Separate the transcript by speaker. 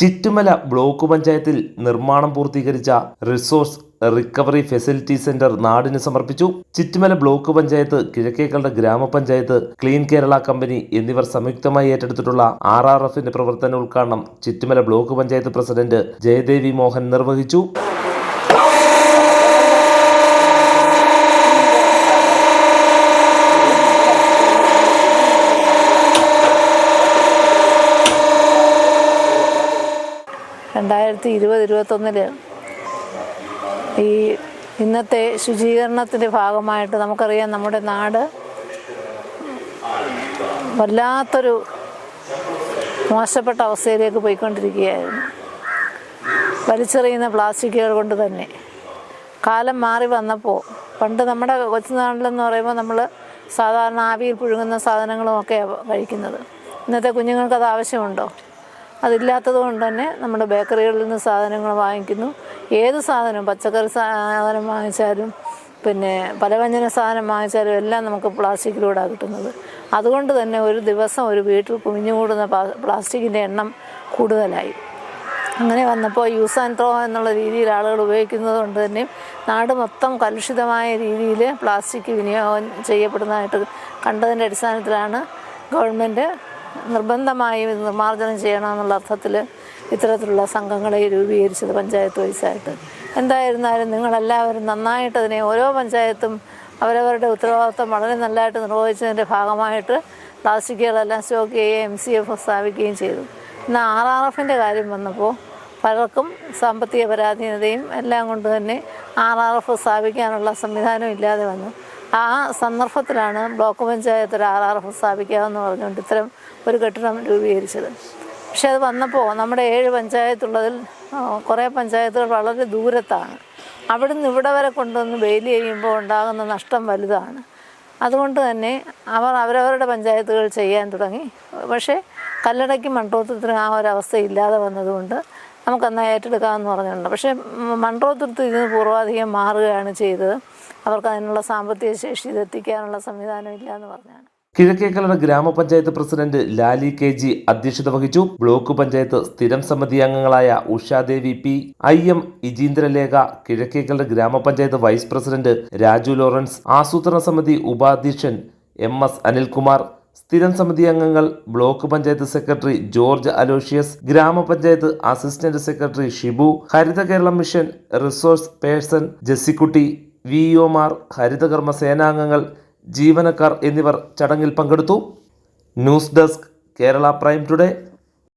Speaker 1: Chittumala block പഞ്ചായത്തിൽ നിർമ്മാണം പൂർത്തീകരിച്ച റിസോഴ്സ് റിക്കവറി ഫെസിലിറ്റി സെന്റർ നാടിന് സമർപ്പിച്ചു. ചിറ്റുമല ബ്ലോക്ക് പഞ്ചായത്ത്, കിഴക്കേക്കട ഗ്രാമപഞ്ചായത്ത്, ക്ലീൻ കേരള കമ്പനി എന്നിവർ സംയുക്തമായി ഏറ്റെടുത്തിട്ടുള്ള RRFന്റെ പ്രവർത്തന ഉദ്ഘാടനം ചിറ്റുമല ബ്ലോക്ക് പഞ്ചായത്ത് പ്രസിഡന്റ് ജയദേവി മോഹൻ നിർവഹിച്ചു.
Speaker 2: ഈ ഇന്നത്തെ ശുചീകരണത്തിൻ്റെ ഭാഗമായിട്ട് നമുക്കറിയാം, നമ്മുടെ നാട് വല്ലാത്തൊരു മോശപ്പെട്ട അവസ്ഥയിലേക്ക് പോയിക്കൊണ്ടിരിക്കുകയായിരുന്നു. വലിച്ചെറിയുന്ന പ്ലാസ്റ്റിക്കുകൾ കൊണ്ട് തന്നെ കാലം മാറി വന്നപ്പോൾ, പണ്ട് നമ്മുടെ കൊച്ചുനാട്ടിലെന്ന് പറയുമ്പോൾ നമ്മൾ സാധാരണ ആവിയിൽ പുഴുങ്ങുന്ന സാധനങ്ങളുമൊക്കെയാണ് കഴിക്കുന്നത്. ഇന്നത്തെ കുഞ്ഞുങ്ങൾക്ക് അത് ആവശ്യമുണ്ടോ? അതില്ലാത്തത് കൊണ്ട് തന്നെ നമ്മുടെ ബേക്കറികളിൽ നിന്ന് സാധനങ്ങൾ വാങ്ങിക്കുന്നു. ഏത് സാധനം, പച്ചക്കറി സാധനം വാങ്ങിച്ചാലും പിന്നെ പലവ്യഞ്ജന സാധനം വാങ്ങിച്ചാലും എല്ലാം നമുക്ക് പ്ലാസ്റ്റിക്കിലൂടെ കിട്ടുന്നത്. അതുകൊണ്ട് തന്നെ ഒരു ദിവസം ഒരു വീട്ടിൽ കുമിഞ്ഞുകൂടുന്ന പ്ലാസ്റ്റിക്കിൻ്റെ എണ്ണം കൂടുതലായി. അങ്ങനെ വന്നപ്പോൾ യൂസ് ആൻഡ് ത്രോ എന്നുള്ള രീതിയിൽ ആളുകൾ ഉപയോഗിക്കുന്നത് കൊണ്ട് തന്നെ നാട് മൊത്തം കലുഷിതമായ രീതിയിൽ പ്ലാസ്റ്റിക് വിനിയോഗം ചെയ്യപ്പെടുന്നതായിട്ട് കണ്ടതിൻ്റെ അടിസ്ഥാനത്തിലാണ് ഗവൺമെൻറ് നിർബന്ധമായും ഇത് നിർമ്മാർജ്ജനം ചെയ്യണമെന്നുള്ള അർത്ഥത്തിൽ ഇത്തരത്തിലുള്ള സംഘങ്ങളെ രൂപീകരിച്ചത് പഞ്ചായത്ത് വൈസായിട്ട്. എന്തായിരുന്നാലും നിങ്ങളെല്ലാവരും നന്നായിട്ട് അതിനെ, ഓരോ പഞ്ചായത്തും അവരവരുടെ ഉത്തരവാദിത്വം വളരെ നല്ലതായിട്ട് നിർവഹിച്ചതിൻ്റെ ഭാഗമായിട്ട് പ്ലാസ്റ്റിക്കുകളെല്ലാം സ്റ്റോക്ക് ചെയ്യുകയും MCF സ്ഥാപിക്കുകയും ചെയ്തു. എന്നാൽ RRFൻ്റെ കാര്യം വന്നപ്പോൾ പലർക്കും സാമ്പത്തിക പരാധീനതയും എല്ലാം കൊണ്ട് തന്നെ RRF സ്ഥാപിക്കാനുള്ള സംവിധാനം ഇല്ലാതെ വന്നു. ആ സന്ദർഭത്തിലാണ് ബ്ലോക്ക് പഞ്ചായത്ത് ഒരു RRF സ്ഥാപിക്കാമെന്ന് പറഞ്ഞുകൊണ്ട് ഇത്തരം ഒരു കെട്ടിടം രൂപീകരിച്ചത്. പക്ഷെ അത് വന്നപ്പോൾ നമ്മുടെ 7 പഞ്ചായത്തുള്ളതിൽ കുറേ പഞ്ചായത്തുകൾ വളരെ ദൂരത്താണ്. അവിടുന്ന് ഇവിടെ വരെ കൊണ്ടുവന്ന് ബെയിലി ചെയ്യുമ്പോൾ ഉണ്ടാകുന്ന നഷ്ടം വലുതാണ്. അതുകൊണ്ട് തന്നെ അവരവരുടെ പഞ്ചായത്തുകൾ ചെയ്യാൻ തുടങ്ങി. പക്ഷേ കല്ലടയ്ക്കും മൺട്രോത്തുരുത്തിനും ആ ഒരവസ്ഥ ഇല്ലാതെ വന്നതുകൊണ്ട് നമുക്കെന്നാൽ ഏറ്റെടുക്കാമെന്ന് പറഞ്ഞിട്ടുണ്ട്. പക്ഷേ മൺട്രോത്തുരുത്ത് ഇതിന് പൂർവാധികം മാറുകയാണ് ചെയ്തത്. അവർക്ക് അതിനുള്ള സാമ്പത്തിക ശേഷി ഇതെത്തിക്കാനുള്ള സംവിധാനം ഇല്ല എന്ന് പറഞ്ഞാണ്.
Speaker 1: കിഴക്കേക്കട ഗ്രാമപഞ്ചായത്ത് പ്രസിഡന്റ് ലാലി KG അധ്യക്ഷത വഹിച്ചു. ബ്ലോക്ക് പഞ്ചായത്ത് സ്ഥിരം സമിതി അംഗങ്ങളായ ഉഷാദേവി P, IM ഇജീന്ദ്രലേഖ, കിഴക്കേക്കട ഗ്രാമപഞ്ചായത്ത് വൈസ് പ്രസിഡന്റ് രാജു ലോറൻസ്, ആസൂത്രണ സമിതി ഉപാധ്യക്ഷൻ MS അനിൽകുമാർ, സ്ഥിരം സമിതി അംഗങ്ങൾ block panchayat secretary George Aloysius, ഗ്രാമപഞ്ചായത്ത് assistant secretary Shibu, Haritha Keralam mission resource person ജെസ്സിക്കുട്ടി, VOമാർ, ഹരിതകർമ്മ സേനാംഗങ്ങൾ, ജീവനക്കാർ എന്നിവർ ചടങ്ങിൽ പങ്കെടുത്തു. News desk, Kerala prime today.